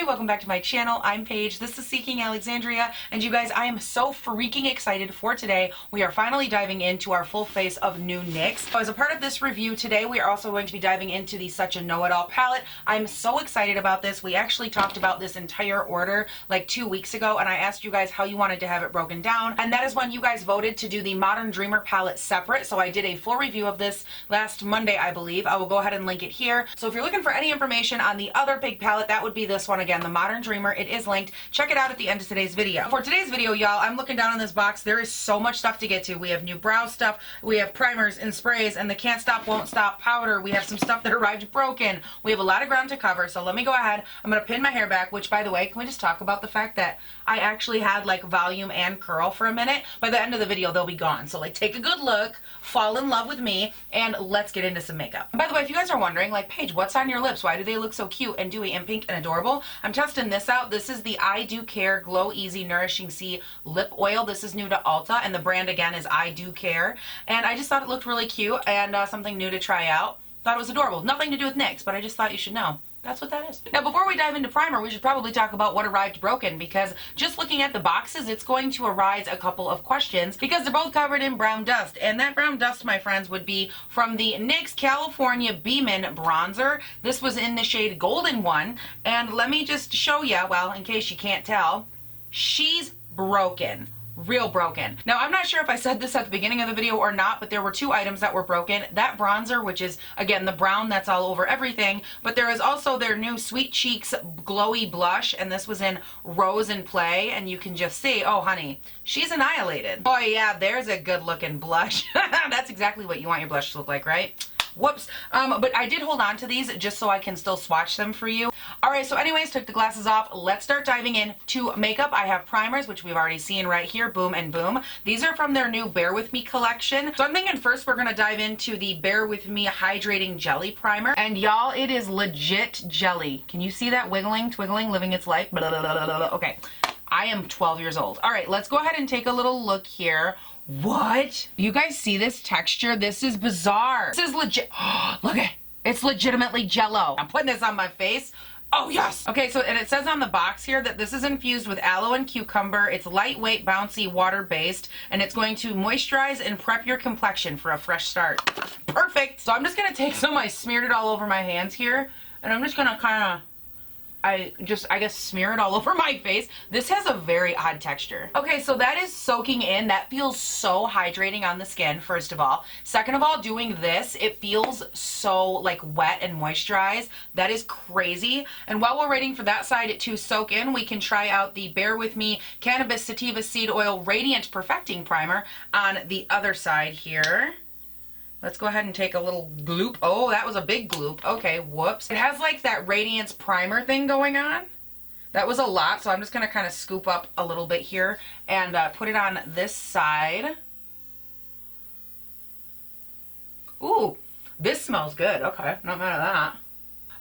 everybody, welcome back to my channel. I'm Paige, this is Seeking Alexandria, and you guys, I am so freaking excited for today. We are finally diving into our full face of new NYX. So as a part of this review today, we are also going to be diving into the Such a Know-It-All palette. I'm so excited about this. We actually talked about this entire order like 2 weeks ago, and I asked you guys how you wanted to have it broken down, and that is when you guys voted to do the Modern Dreamer palette separate. So I did a full review of this last Monday, I believe. I will go ahead and link it here. So if you're looking for any information on the other big palette, that would be this one again, the Modern Dreamer. It is linked. Check it out at the end of today's video. For today's video, y'all, I'm looking down on this box. There is so much stuff to get to. We have new brow stuff, we have primers and sprays, and the Can't Stop Won't Stop powder. We have some stuff that arrived broken. We have a lot of ground to cover, so let me go ahead. I'm going to pin my hair back, which, by the way, can we just talk about the fact that I actually had like volume and curl for a minute? By the end of the video, they'll be gone. So like, take a good look, fall in love with me, and let's get into some makeup. By the way, if you guys are wondering, like, Paige, what's on your lips? Why do they look so cute and dewy and pink and adorable? I'm testing this out. This is the I Do Care Glow Easy Nourishing Sea Lip Oil. This is new to Ulta, and the brand again is I Do Care. And I just thought it looked really cute and something new to try out. Thought it was adorable. Nothing to do with NYX, but I just thought you should know. That's what that is. Now, before we dive into primer, we should probably talk about what arrived broken, because just looking at the boxes, it's going to arise a couple of questions because they're both covered in brown dust. And that brown dust, my friends, would be from the NYX California Beamin bronzer. This was in the shade Golden One. And let me just show you, well, in case you can't tell, she's broken. Real broken. Now, I'm not sure if I said this at the beginning of the video or not, but there were two items that were broken. That bronzer, which is, again, the brown that's all over everything, but there is also their new Sweet Cheeks Glowy Blush, and this was in Rose and Play, and you can just see, oh, honey, she's annihilated. Oh, yeah, there's a good-looking blush. That's exactly what you want your blush to look like, right? Whoops. But I did hold on to these just so I can still swatch them for you. Alright, so anyways, took the glasses off. Let's start diving in to makeup. I have primers, which we've already seen right here, Boom and Boom. These are from their new Bare With Me collection. So I'm thinking first we're going to dive into the Bare With Me Hydrating Jelly Primer. And y'all, it is legit jelly. Can you see that wiggling, twiggling, living its life? Blah, blah, blah, blah, blah. Okay, I am 12 years old. Alright, let's go ahead and take a little look here. What? You guys see this texture? This is bizarre. This is legit. Look at it. It's legitimately jello. I'm putting this on my face. Oh, yes. Okay, so, and it says on the box here that this is infused with aloe and cucumber. It's lightweight, bouncy, water-based, and it's going to moisturize and prep your complexion for a fresh start. Perfect. So I'm just going to take some. I smeared it all over my hands here, and I'm just going to kind of, I guess, smear it all over my face. This has a very odd texture. Okay, so that is soaking in. That feels so hydrating on the skin, first of all. Second of all, doing this, it feels so like wet and moisturized. That is crazy. And while we're waiting for that side to soak in, we can try out the Bare With Me Cannabis Sativa Seed Oil Radiant Perfecting Primer on the other side here. Let's go ahead and take a little gloop. Oh, that was a big gloop. Okay, whoops. It has like that radiance primer thing going on. That was a lot, so I'm just going to kind of scoop up a little bit here and put it on this side. Ooh, this smells good. Okay, not mad at that.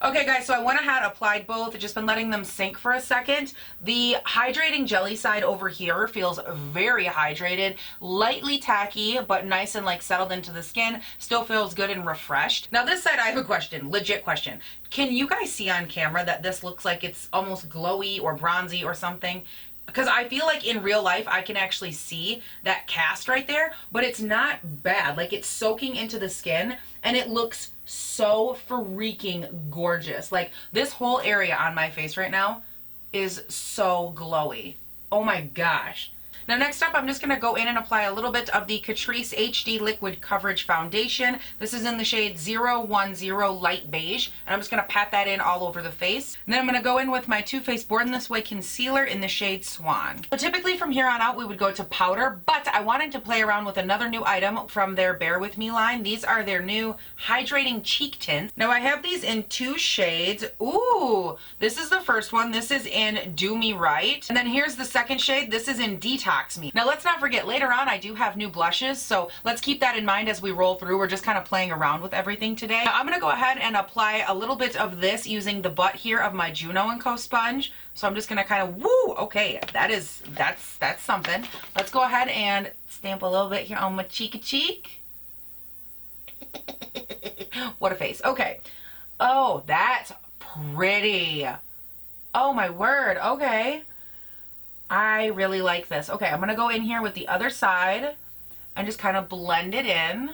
Okay guys, so I went ahead, applied both, just been letting them sink for a second. The hydrating jelly side over here feels very hydrated, lightly tacky, but nice and like settled into the skin. Still feels good and refreshed. Now this side I have a question, legit question. Can you guys see on camera that this looks like it's almost glowy or bronzy or something? Because I feel like in real life I can actually see that cast right there, but it's not bad. Like, it's soaking into the skin and it looks so freaking gorgeous. Like, this whole area on my face right now is so glowy. Oh my gosh. Now next up, I'm just going to go in and apply a little bit of the Catrice HD Liquid Coverage Foundation. This is in the shade 010 Light Beige, and I'm just going to pat that in all over the face. And then I'm going to go in with my Too Faced Born This Way Concealer in the shade Swan. So typically from here on out, we would go to powder, but I wanted to play around with another new item from their Bare With Me line. These are their new Hydrating Cheek Tints. Now I have these in two shades. Ooh, this is the first one. This is in Do Me Right. And then here's the second shade. This is in Detox Me. Now let's not forget, later on I do have new blushes, so let's keep that in mind as we roll through. We're just kind of playing around with everything today. Now, I'm going to go ahead and apply a little bit of this using the butt here of my Juno & Co sponge. So I'm just going to kind of, woo, okay, that's something. Let's go ahead and stamp a little bit here on my cheek. What a face. Okay. Oh, that's pretty. Oh my word, okay. I really like this. Okay, I'm gonna go in here with the other side and just kind of blend it in.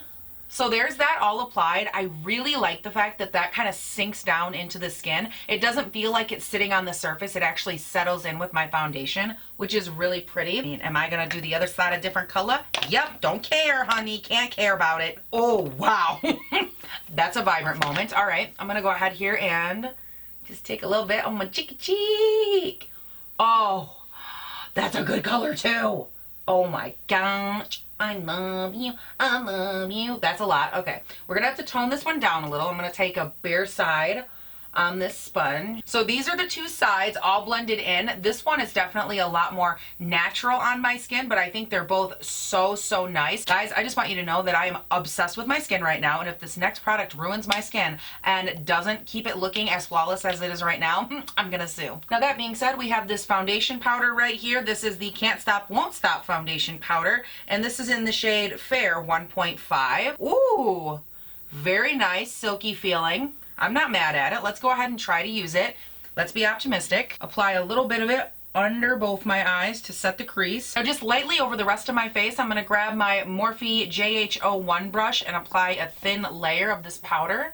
So there's that all applied. I really like the fact that that kind of sinks down into the skin. It doesn't feel like it's sitting on the surface. It actually settles in with my foundation, which is really pretty. I mean, am I gonna do the other side a different color? Yep, don't care, honey, can't care about it. Oh, wow. That's a vibrant moment. All right, I'm gonna go ahead here and just take a little bit on my cheeky cheek. Oh, that's a good color too. Oh my gosh. I love you. I love you. That's a lot. Okay. We're going to have to tone this one down a little. I'm going to take a bare side on this sponge. So these are the two sides all blended in. This one is definitely a lot more natural on my skin, but I think they're both so, so nice. Guys, I just want you to know that I am obsessed with my skin right now, and if this next product ruins my skin and doesn't keep it looking as flawless as it is right now, I'm gonna sue. Now that being said, we have this foundation powder right here. This is the Can't Stop, Won't Stop foundation powder, and this is in the shade Fair 1.5. Ooh, very nice, silky feeling. I'm not mad at it. Let's go ahead and try to use it. Let's be optimistic. Apply a little bit of it under both my eyes to set the crease. Now just lightly over the rest of my face, I'm gonna grab my Morphe JH01 brush and apply a thin layer of this powder.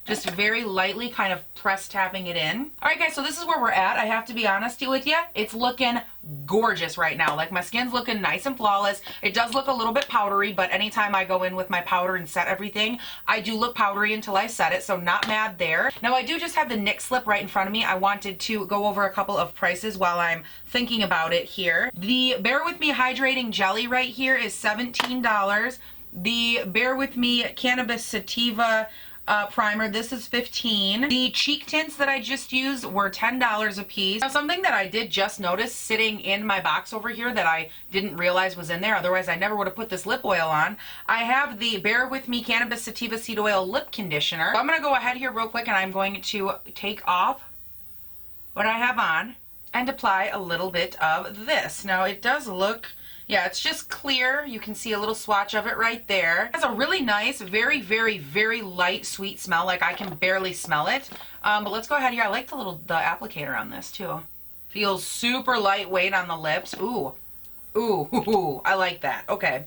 Just very lightly kind of press tapping it in. All right guys, so this is where we're at. I have to be honest with you. It's looking gorgeous right now. Like my skin's looking nice and flawless. It does look a little bit powdery, but anytime I go in with my powder and set everything, I do look powdery until I set it, so not mad there. Now I do just have the NYX slip right in front of me. I wanted to go over a couple of prices while I'm thinking about it here. The Bear With Me Hydrating Jelly right here is $17. The Bear With Me Cannabis Sativa primer, this is $15. The cheek tints that I just used were $10 a piece. Now something that I did just notice sitting in my box over here that I didn't realize was in there, otherwise I never would have put this lip oil on. I have the Bear With Me Cannabis Sativa Seed Oil Lip Conditioner. So I'm going to go ahead here real quick and I'm going to take off what I have on and apply a little bit of this. Now it does look, yeah, it's just clear. You can see a little swatch of it right there. It has a really nice, very, very, very light, sweet smell. Like I can barely smell it. But let's go ahead here. I like the applicator on this too. Feels super lightweight on the lips. Ooh, ooh, ooh, ooh. I like that. Okay.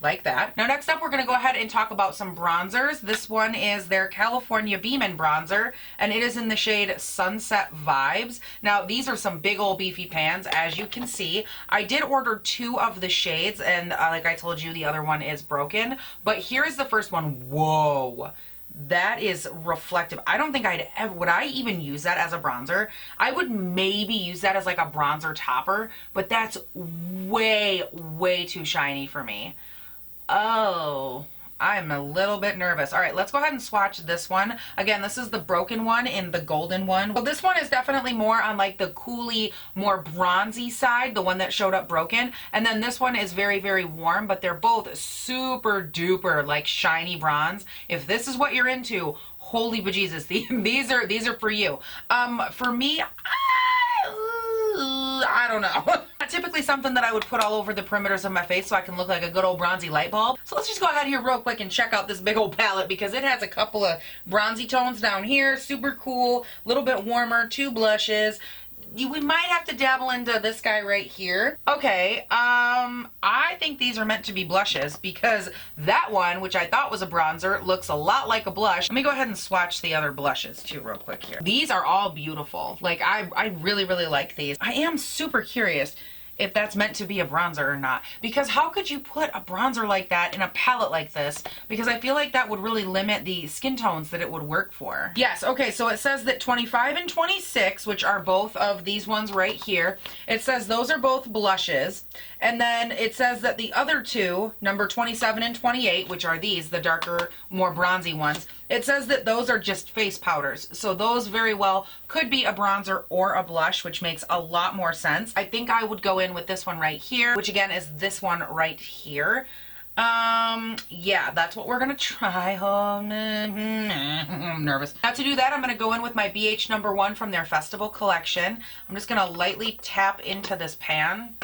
Like that. Now next up we're going to go ahead and talk about some bronzers. This one is their California Beamin bronzer and it is in the shade Sunset Vibes. Now these are some big old beefy pans as you can see. I did order 2 of the shades and like I told you the other one is broken, but here is the first one. Whoa. That is reflective. I don't think I'd ever, would I even use that as a bronzer? I would maybe use that as like a bronzer topper, but that's way, way too shiny for me. Oh, I'm a little bit nervous. All right, let's go ahead and swatch this one. Again, this is the broken one in the golden one. Well, this one is definitely more on like the coolie, more bronzy side, the one that showed up broken. And then this one is very, very warm, but they're both super duper like shiny bronze. If this is what you're into, holy bejesus, these are for you. For me, I don't know. Not typically something that I would put all over the perimeters of my face so I can look like a good old bronzy light bulb. So let's just go ahead here real quick and check out this big old palette because it has a couple of bronzy tones down here. Super cool, a little bit warmer, 2 blushes. We might have to dabble into this guy right here. Okay, I think these are meant to be blushes because that one, which I thought was a bronzer, looks a lot like a blush. Let me go ahead and swatch the other blushes too real quick here. These are all beautiful. Like, I really, really like these. I am super curious if that's meant to be a bronzer or not, because how could you put a bronzer like that in a palette like this? Because I feel like that would really limit the skin tones that it would work for. Yes, okay, so it says that 25 and 26, which are both of these ones right here, it says those are both blushes, and then it says that the other 2, number 27 and 28, which are these, the darker, more bronzy ones, it says that those are just face powders. So those very well could be a bronzer or a blush, which makes a lot more sense. I think I would go in with this one right here, which again is this one right here. Yeah, that's what we're gonna try. I'm nervous. Now to do that, I'm gonna go in with my BH number 1 from their festival collection. I'm just gonna lightly tap into this pan.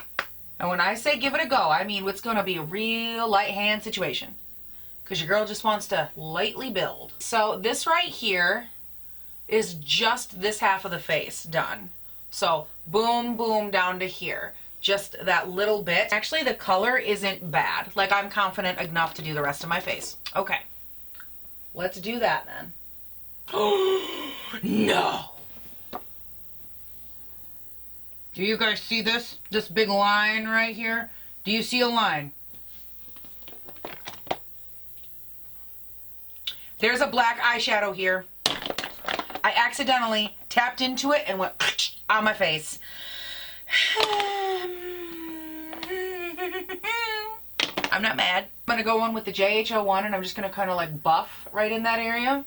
And when I say give it a go, I mean it's gonna be a real light hand situation, because your girl just wants to lightly build. So this right here is just this half of the face done. So boom, boom, down to here. Just that little bit. Actually, the color isn't bad. Like, I'm confident enough to do the rest of my face. Okay. Let's do that then. No! Do you guys see this? This big line right here? Do you see a line? There's a black eyeshadow here. I accidentally tapped into it and went on my face. I'm not mad. I'm going to go in with the JH01 and I'm just going to kind of like buff right in that area.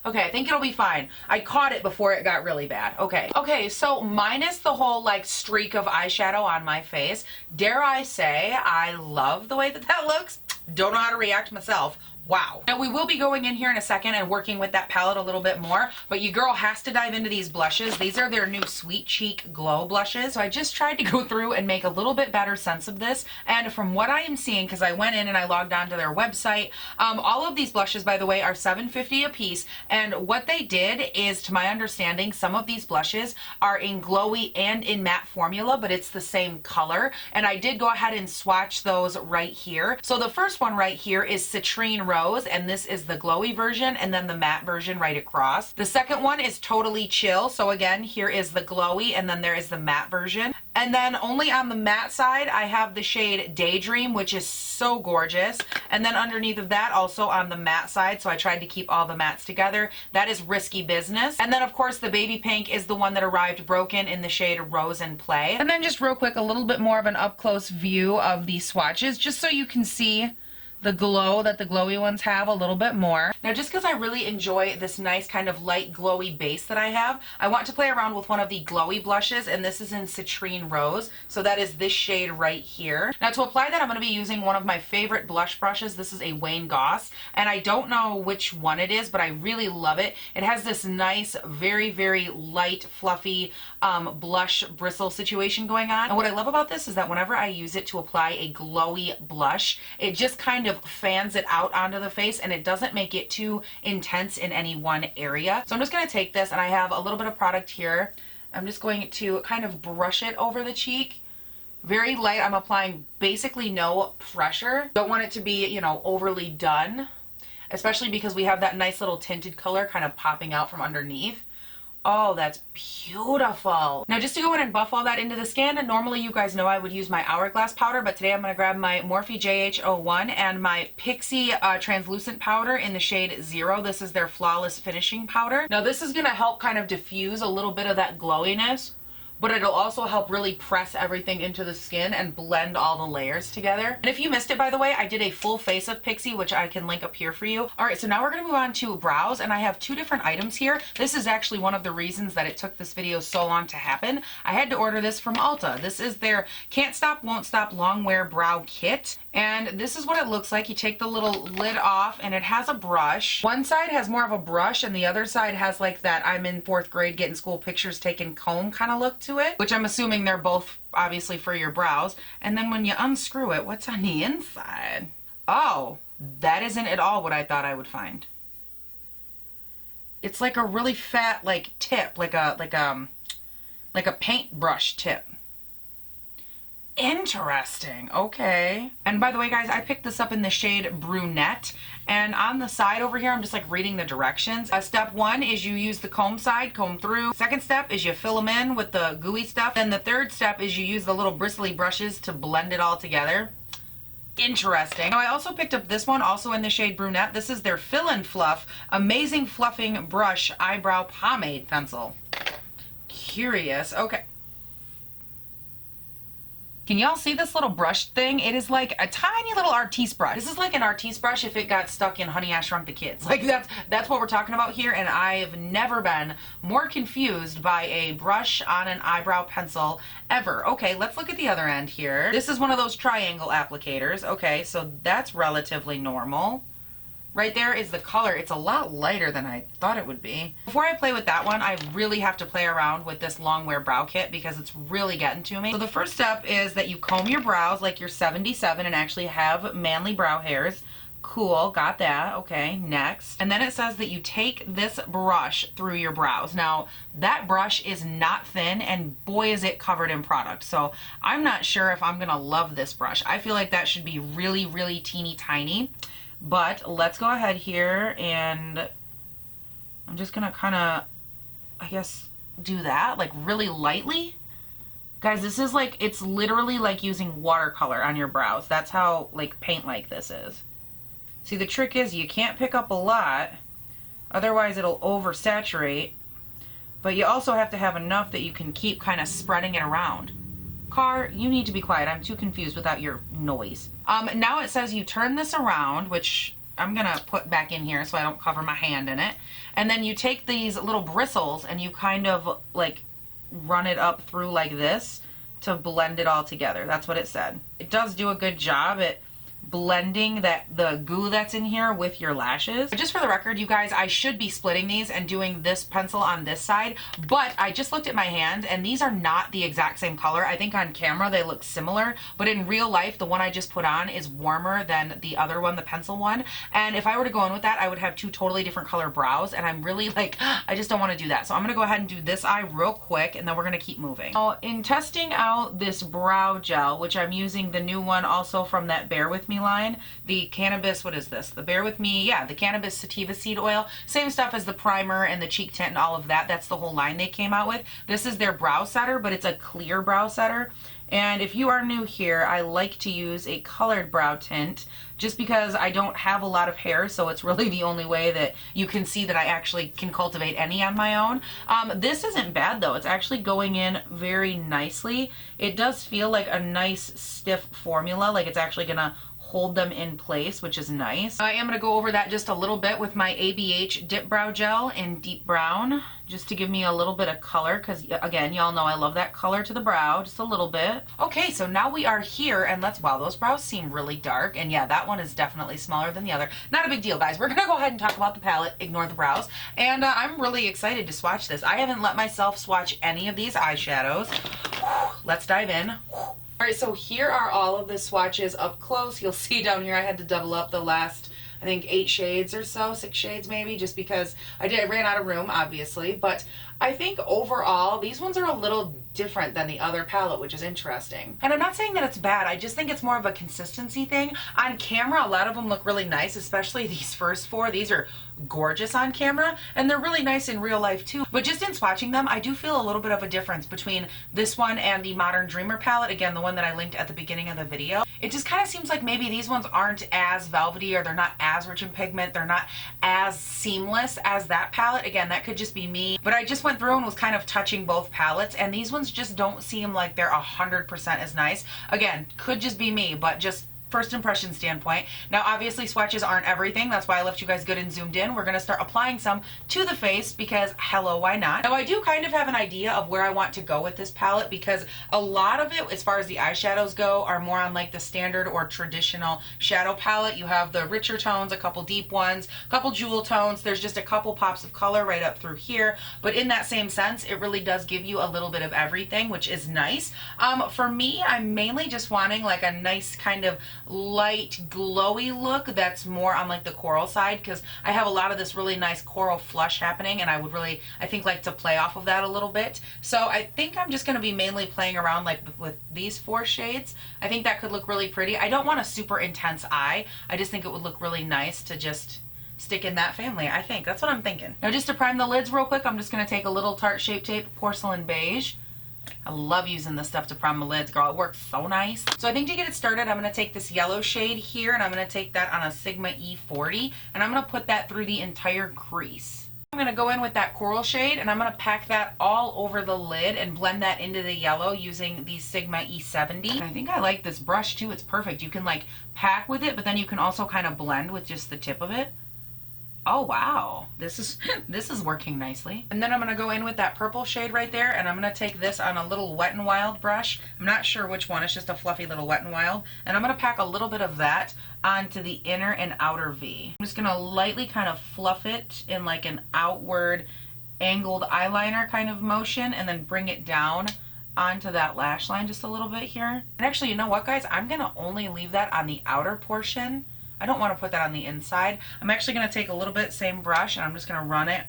Okay, I think it'll be fine. I caught it before it got really bad. Okay. Okay, so minus the whole like streak of eyeshadow on my face, dare I say I love the way that that looks. Don't know how to react myself. Wow. Now we will be going in here in a second and working with that palette a little bit more, but your girl has to dive into these blushes. These are their new Sweet Cheek Glow blushes. So I just tried to go through and make a little bit better sense of this. And from what I am seeing, because I went in and I logged on to their website, all of these blushes, by the way, are $7.50 a piece. And what they did is, to my understanding, some of these blushes are in glowy and in matte formula, but it's the same color. And I did go ahead and swatch those right here. So the first one right here is Citrine Rose, and this is the glowy version, and then the matte version right across. The second one is Totally Chill. So again, here is the glowy, and then there is the matte version. And then only on the matte side, I have the shade Daydream, which is so gorgeous. And then underneath of that, also on the matte side, so I tried to keep all the mattes together, that is Risky Business. And then of course the baby pink is the one that arrived broken in the shade Rose and Play. And then just real quick, a little bit more of an up close view of these swatches, just so you can see the glow that the glowy ones have a little bit more. Now, just because I really enjoy this nice kind of light glowy base that I have, I want to play around with one of the glowy blushes, and this is in Citrine Rose. So that is this shade right here. Now, to apply that, I'm going to be using one of my favorite blush brushes. This is a Wayne Goss, and I don't know which one it is, but I really love it. It has this nice, very, very light, fluffy blush bristle situation going on. And what I love about this is that whenever I use it to apply a glowy blush, it just kind of fans it out onto the face, and it doesn't make it too intense in any one area. So I'm just going to take this, and I have a little bit of product here. I'm just going to kind of brush it over the cheek. Very light. I'm applying basically no pressure. Don't want it to be, you know, overly done, especially because we have that nice little tinted color kind of popping out from underneath. Oh, that's beautiful. Now, just to go in and buff all that into the skin, normally you guys know I would use my Hourglass powder, but today I'm going to grab my Morphe JH01 and my Pixie translucent powder in the shade 0. This is their Flawless Finishing Powder. Now, this is going to help kind of diffuse a little bit of that glowiness, but it'll also help really press everything into the skin and blend all the layers together. And if you missed it, by the way, I did a full face of Pixie, which I can link up here for you. All right, so now we're gonna move on to brows, and I have two different items here. This is actually one of the reasons that it took this video so long to happen. I had to order this from Ulta. This is their Can't Stop, Won't Stop Longwear Brow Kit. And this is what it looks like. You take the little lid off, and it has a brush. One side has more of a brush, and the other side has like that I'm in 4th grade getting school pictures taken comb kind of look to it, which I'm assuming they're both obviously for your brows. And then when you unscrew it, what's on the inside? Oh, that isn't at all what I thought I would find. It's like a really fat like tip, like a paintbrush tip. Interesting. Okay. And by the way, guys, I picked this up in the shade Brunette, and on the side over here, I'm just like reading the directions. Step 1 is you use the comb side, comb through. Second step is you fill them in with the gooey stuff. Then the third step is you use the little bristly brushes to blend it all together. Interesting. Now, I also picked up this one, also in the shade Brunette. This is their Fill and Fluff Amazing Fluffing Brush Eyebrow Pomade Pencil. Curious. Okay. Can y'all see this little brush thing? It is like a tiny little artiste brush. This is like an artiste brush if it got stuck in Honey, I Shrunk the Kids. Like that's what we're talking about here, and I've never been more confused by a brush on an eyebrow pencil ever. Okay, let's look at the other end here. This is one of those triangle applicators. Okay, so that's relatively normal. Right there is the color. It's a lot lighter than I thought it would be. Before I play with that one, I really have to play around with this Longwear brow kit because it's really getting to me. So the first step is that you comb your brows like you're 77 and actually have manly brow hairs. Cool, got that. Okay, next. And then it says that you take this brush through your brows. Now, that brush is not thin, and boy is it covered in product. So I'm not sure if I'm gonna love this brush. I feel like that should be really, really teeny tiny. But let's go ahead here, and I'm just gonna kind of, I guess, do that, like really lightly. Guys, this is like, it's literally like using watercolor on your brows. That's how like paint-like this is. See, the trick is you can't pick up a lot, otherwise it'll oversaturate, but you also have to have enough that you can keep kind of spreading it around. Car, you need to be quiet. I'm too confused without your noise. Now it says you turn this around, which I'm gonna put back in here so I don't cover my hand in it. And then you take these little bristles and you kind of like run it up through like this to blend it all together. That's what it said. It does do a good job at blending the goo that's in here with your lashes. Just for the record, you guys, I should be splitting these and doing this pencil on this side, but I just looked at my hand and these are not the exact same color. I think on camera they look similar, but in real life the one I just put on is warmer than the other one, the pencil one, and if I were to go in with that I would have two totally different color brows, and I'm really like, I just don't want to do that. So I'm gonna go ahead and do this eye real quick and then we're gonna keep moving. So in testing out this brow gel, which I'm using the new one also from that Bear With Me line, the cannabis, what is this? The Bear With Me, yeah, the cannabis sativa seed oil. Same stuff as the primer and the cheek tint and all of that. That's the whole line they came out with. This is their brow setter, but it's a clear brow setter. And if you are new here, I like to use a colored brow tint just because I don't have a lot of hair, so it's really the only way that you can see that I actually can cultivate any on my own. This isn't bad though. It's actually going in very nicely. It does feel like a nice stiff formula, like it's actually gonna hold them in place, which is nice. I am going to go over that just a little bit with my ABH Dip Brow Gel in Deep Brown, just to give me a little bit of color, because again, y'all know I love that color to the brow, just a little bit. Okay, so now we are here, and wow, those brows seem really dark, and yeah, that one is definitely smaller than the other. Not a big deal, guys. We're going to go ahead and talk about the palette, ignore the brows, and I'm really excited to swatch this. I haven't let myself swatch any of these eyeshadows. Let's dive in. All right, so here are all of the swatches up close. You'll see down here I had to double up the last, I think 8 shades or so, 6 shades maybe, just because I ran out of room, obviously. But I think overall, these ones are a little different than the other palette, which is interesting. And I'm not saying that it's bad, I just think it's more of a consistency thing. On camera, a lot of them look really nice, especially these first 4. These are gorgeous on camera, and they're really nice in real life too. But just in swatching them, I do feel a little bit of a difference between this one and the Modern Dreamer palette, again, the one that I linked at the beginning of the video. It just kind of seems like maybe these ones aren't as velvety, or they're not as rich in pigment, they're not as seamless as that palette. Again, that could just be me, but I just went through and was kind of touching both palettes, and these ones just don't seem like they're 100% as nice. Again, could just be me, but just first impression standpoint. Now obviously swatches aren't everything, that's why I left you guys good and zoomed in. We're going to start applying some to the face because hello, why not? Now I do kind of have an idea of where I want to go with this palette, because a lot of it, as far as the eyeshadows go, are more on like the standard or traditional shadow palette. You have the richer tones, a couple deep ones, a couple jewel tones, there's just a couple pops of color right up through here, but in that same sense it really does give you a little bit of everything, which is nice. For me, I'm mainly just wanting like a nice kind of light glowy look that's more on like the coral side, because I have a lot of this really nice coral flush happening, and I would really, I think, like to play off of that a little bit. So I think I'm just going to be mainly playing around like with these 4 shades. I think that could look really pretty. I don't want a super intense eye, I just think it would look really nice to just stick in that family. I think that's what I'm thinking. Now just to prime the lids real quick, I'm just going to take a little Tarte Shape Tape Porcelain Beige. I love using this stuff to prime my lids, girl. It works so nice. So I think to get it started, I'm going to take this yellow shade here, and I'm going to take that on a Sigma E40, and I'm going to put that through the entire crease. I'm going to go in with that coral shade, and I'm going to pack that all over the lid and blend that into the yellow using the Sigma E70. And I think I like this brush too. It's perfect. You can like pack with it, but then you can also kind of blend with just the tip of it. Oh wow, this is working nicely. And then I'm gonna go in with that purple shade right there, and I'm gonna take this on a little Wet n Wild brush. I'm not sure which one, it's just a fluffy little Wet n Wild. And I'm gonna pack a little bit of that onto the inner and outer V. I'm just gonna lightly kind of fluff it in like an outward angled eyeliner kind of motion, and then bring it down onto that lash line just a little bit here. And actually, you know what guys, I'm gonna only leave that on the outer portion. I don't want to put that on the inside. I'm actually going to take a little bit, same brush, and I'm just going to run it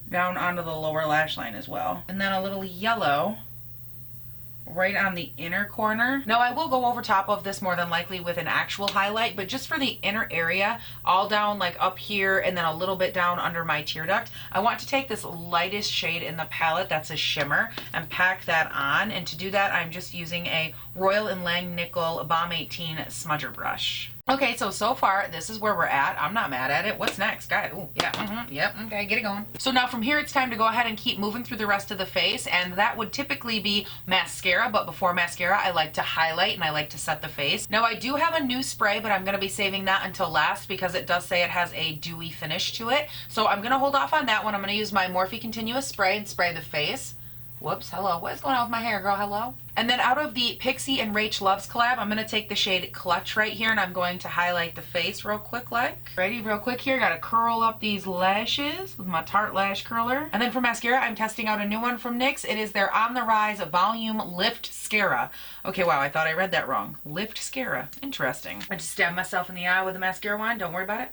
down onto the lower lash line as well. And then a little yellow right on the inner corner. Now I will go over top of this more than likely with an actual highlight, but just for the inner area, all down like up here and then a little bit down under my tear duct, I want to take this lightest shade in the palette, that's a shimmer, and pack that on. And to do that, I'm just using a Royal & Langnickel Balm 18 smudger brush. Okay, so far, this is where we're at. I'm not mad at it. What's next? Got it. Ooh, yeah, yep, okay, get it going. So now from here, it's time to go ahead and keep moving through the rest of the face, and that would typically be mascara, but before mascara, I like to highlight and I like to set the face. Now, I do have a new spray, but I'm gonna be saving that until last because it does say it has a dewy finish to it. So I'm gonna hold off on that one. I'm gonna use my Morphe Continuous Spray and spray the face. Whoops, hello. What is going on with my hair, girl? Hello? And then out of the Pixie and Rach Loves collab, I'm going to take the shade Clutch right here, and I'm going to highlight the face real quick like. Ready? Real quick here. Got to curl up these lashes with my Tarte Lash Curler. And then for mascara, I'm testing out a new one from NYX. It is their On the Rise Volume Liftscara. Okay, wow, I thought I read that wrong. Liftscara. Interesting. I just stabbed myself in the eye with a mascara wand. Don't worry about it.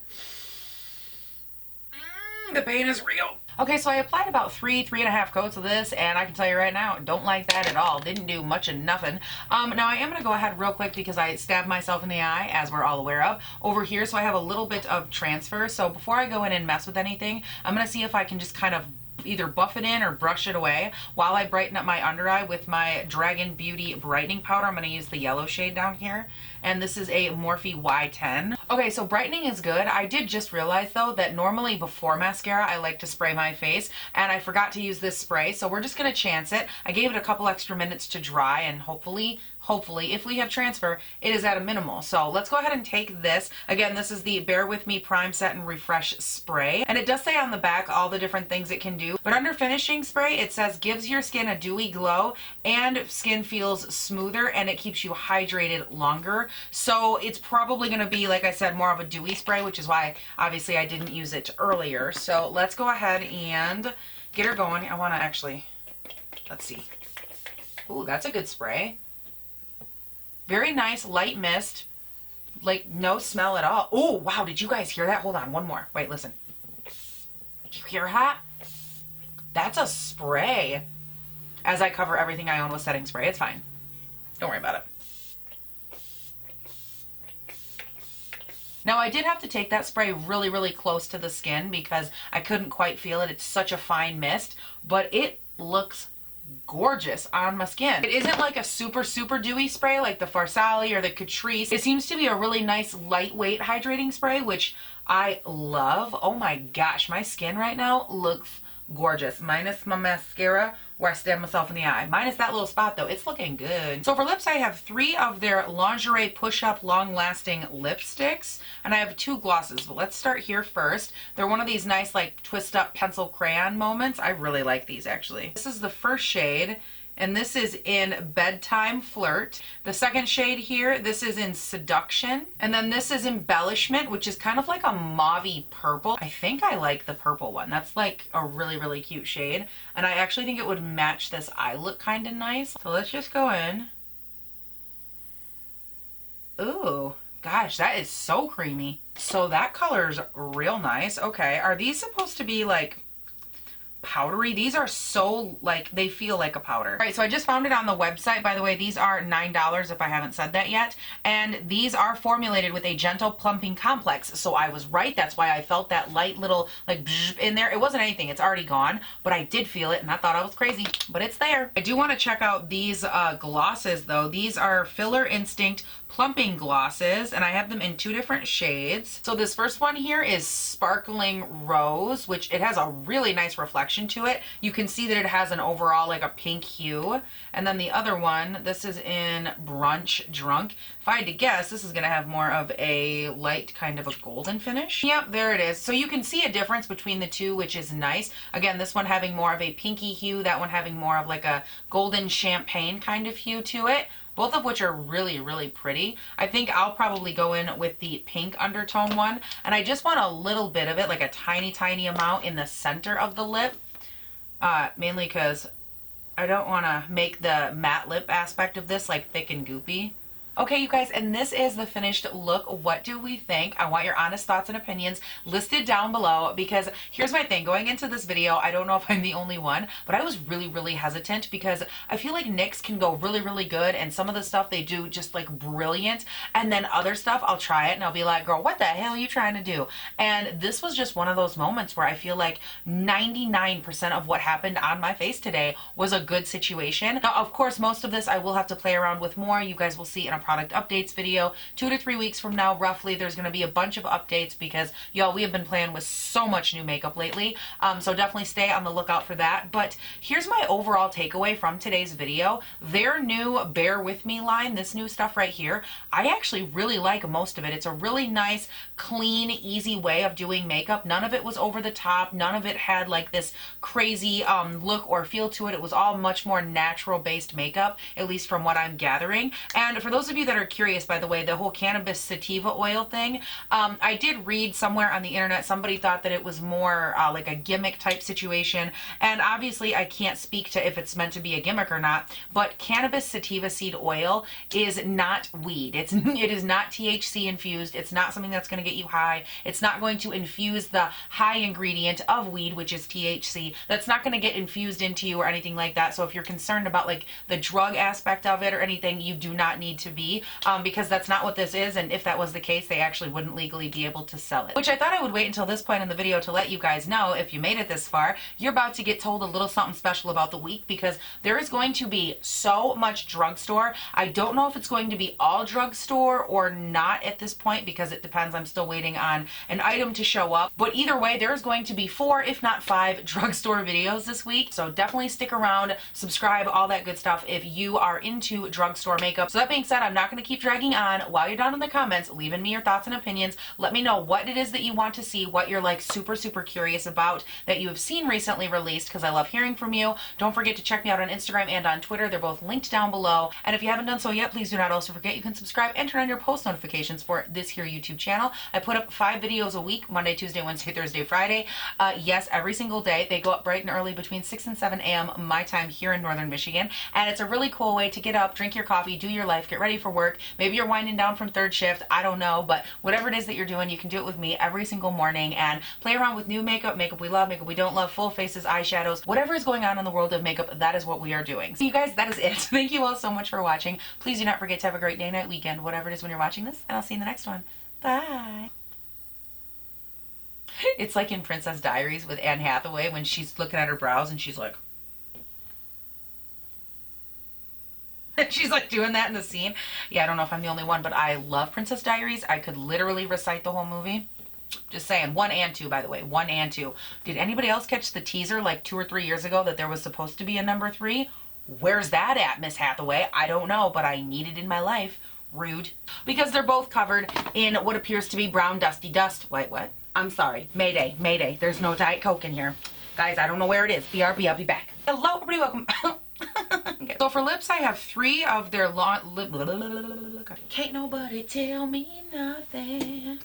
The pain is real. Okay, so I applied about three and a half coats of this, and I can tell you right now, don't like that at all. Didn't do much of nothing. Now I am going to go ahead real quick because I stabbed myself in the eye, as we're all aware of, over here, so I have a little bit of transfer. So before I go in and mess with anything, I'm going to see if I can just kind of either buff it in or brush it away while I brighten up my under eye with my Dragon Beauty brightening powder. I'm going to use the yellow shade down here, and this is a Morphe Y10. Okay, so brightening is good. I did just realize though that normally before mascara I like to spray my face, and I forgot to use this spray, so we're just going to chance it. I gave it a couple extra minutes to dry, and hopefully if we have transfer, it is at a minimal. So let's go ahead and take this. Again, this is the Bare With Me Prime Set and Refresh Spray. And it does say on the back all the different things it can do. But under finishing spray, it says gives your skin a dewy glow and skin feels smoother and it keeps you hydrated longer. So it's probably going to be, like I said, more of a dewy spray, which is why obviously I didn't use it earlier. So let's go ahead and get her going. I want to actually, let's see. Ooh, that's a good spray. Very nice light mist, like no smell at all. Oh, wow, did you guys hear that? Hold on, one more. Wait, listen. Did you hear that? That's a spray. As I cover everything I own with setting spray, it's fine. Don't worry about it. Now, I did have to take that spray really, really close to the skin because I couldn't quite feel it. It's such a fine mist, but it looks gorgeous on my skin. It isn't like a super dewy spray like the Farsali or the Catrice. It seems to be a really nice lightweight hydrating spray, which I love. Oh my gosh, my skin right now looks gorgeous, minus my mascara where I stabbed myself in the eye. Minus that little spot though, it's looking good. So for lips, I have 3 of their Lingerie Push-Up Long-Lasting Lipsticks, and I have 2 glosses, but let's start here first. They're one of these nice like twist-up pencil crayon moments. I really like these actually. This is the first shade, and this is in Bedtime Flirt. The second shade here, this is in Seduction. And then this is Embellishment, which is kind of like a mauve-y purple. I think I like the purple one. That's like a really, really cute shade. And I actually think it would match this eye look kind of nice. So let's just go in. Ooh, gosh, that is so creamy. So that color's real nice. Okay, are these supposed to be like powdery? These are so, like, they feel like a powder. All right, so I just found it on the website. By the way, these are $9 if I haven't said that yet. And these are formulated with a gentle plumping complex. So I was right. That's why I felt that light little, like, bzz in there. It wasn't anything. It's already gone. But I did feel it, and I thought I was crazy. But it's there. I do want to check out these glosses, though. These are Filler Instinct Plumping glosses, and I have them in 2 different shades. So this first one here is Sparkling Rose, which it has a really nice reflection to it. You can see that it has an overall like a pink hue. And then the other one, this is in Brunch Drunk. If I had to guess, this is going to have more of a light kind of a golden finish. Yep, there it is. So you can see a difference between the 2, which is nice. Again, this one having more of a pinky hue, that one having more of like a golden champagne kind of hue to it. Both of which are really, really pretty. I think I'll probably go in with the pink undertone one. And I just want a little bit of it, like a tiny, tiny amount in the center of the lip. Mainly because I don't want to make the matte lip aspect of this like thick and goopy. Okay, you guys, and this is the finished look. What do we think? I want your honest thoughts and opinions listed down below, because here's my thing. Going into this video, I don't know if I'm the only one, but I was really hesitant because I feel like NYX can go really good, and some of the stuff they do just like brilliant, and then other stuff I'll try it and I'll be like, girl, what the hell are you trying to do? And this was just one of those moments where I feel like 99% of what happened on my face today was a good situation. Now, of course, most of this I will have to play around with more. You guys will see in a product updates video 2 to 3 weeks from now roughly. There's going to be a bunch of updates because y'all, we have been playing with so much new makeup lately, so definitely stay on the lookout for that. But here's my overall takeaway from today's video. Their new Bear With Me line, this new stuff right here, I actually really like most of it. It's a really nice, clean, easy way of doing makeup. None of it was over the top. None of it had like this crazy look or feel to it. It was all much more natural based makeup, at least from what I'm gathering. And for those of you that are curious, by the way, the whole cannabis sativa oil thing, I did read somewhere on the internet, somebody thought that it was more like a gimmick type situation, and obviously I can't speak to if it's meant to be a gimmick or not, but cannabis sativa seed oil is not weed. It is not THC infused. It's not something that's going to get you high. It's not going to infuse the high ingredient of weed, which is THC. That's not going to get infused into you or anything like that. So if you're concerned about like the drug aspect of it or anything, you do not need to be, because that's not what this is, and if that was the case, they actually wouldn't legally be able to sell it. Which I thought I would wait until this point in the video to let you guys know, if you made it this far, you're about to get told a little something special about the week, because there is going to be so much drugstore. I don't know if it's going to be all drugstore or not at this point, because it depends. I'm still waiting on an item to show up, but either way, there's going to be 4, if not 5 drugstore videos this week, so definitely stick around, subscribe, all that good stuff if you are into drugstore makeup. So that being said, I'm not going to keep dragging on. While you're down in the comments, leaving me your thoughts and opinions. Let me know what it is that you want to see, what you're like super curious about that you have seen recently released, because I love hearing from you. Don't forget to check me out on Instagram and on Twitter. They're both linked down below. And if you haven't done so yet, please do not also forget you can subscribe and turn on your post notifications for this here YouTube channel. I put up 5 videos a week, Monday, Tuesday, Wednesday, Thursday, Friday. Yes, every single day. They go up bright and early between 6 and 7 a.m. my time here in Northern Michigan. And it's a really cool way to get up, drink your coffee, do your life, get ready for work. Maybe you're winding down from 3rd shift. I don't know, but whatever it is that you're doing, you can do it with me every single morning and play around with new makeup, makeup we love, makeup we don't love, full faces, eyeshadows, whatever is going on in the world of makeup, that is what we are doing. So you guys, that is it. Thank you all so much for watching. Please do not forget to have a great day, night, weekend, whatever it is when you're watching this, and I'll see you in the next one. Bye. It's like in Princess Diaries with Anne Hathaway when she's looking at her brows and she's like, she's like doing that in the scene. Yeah, I don't know if I'm the only one, but I love Princess Diaries. I could literally recite the whole movie. Just saying. 1 and 2, by the way. 1 and 2. Did anybody else catch the teaser like 2 or 3 years ago that there was supposed to be a number 3? Where's that at, Miss Hathaway? I don't know, but I need it in my life. Rude. Because they're both covered in what appears to be brown dusty dust. Wait, what? I'm sorry. Mayday. Mayday. There's no Diet Coke in here. Guys, I don't know where it is. BRB, I'll be back. Hello, everybody. Welcome. Okay. So for lips, I have 3 of their lip. Can't nobody tell me nothing.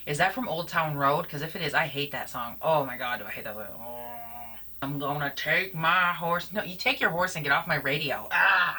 Is that from Old Town Road? Because if it is, I hate that song. Oh my God, do I hate that song. Oh. I'm gonna take my horse. No, you take your horse and get off my radio. Ah!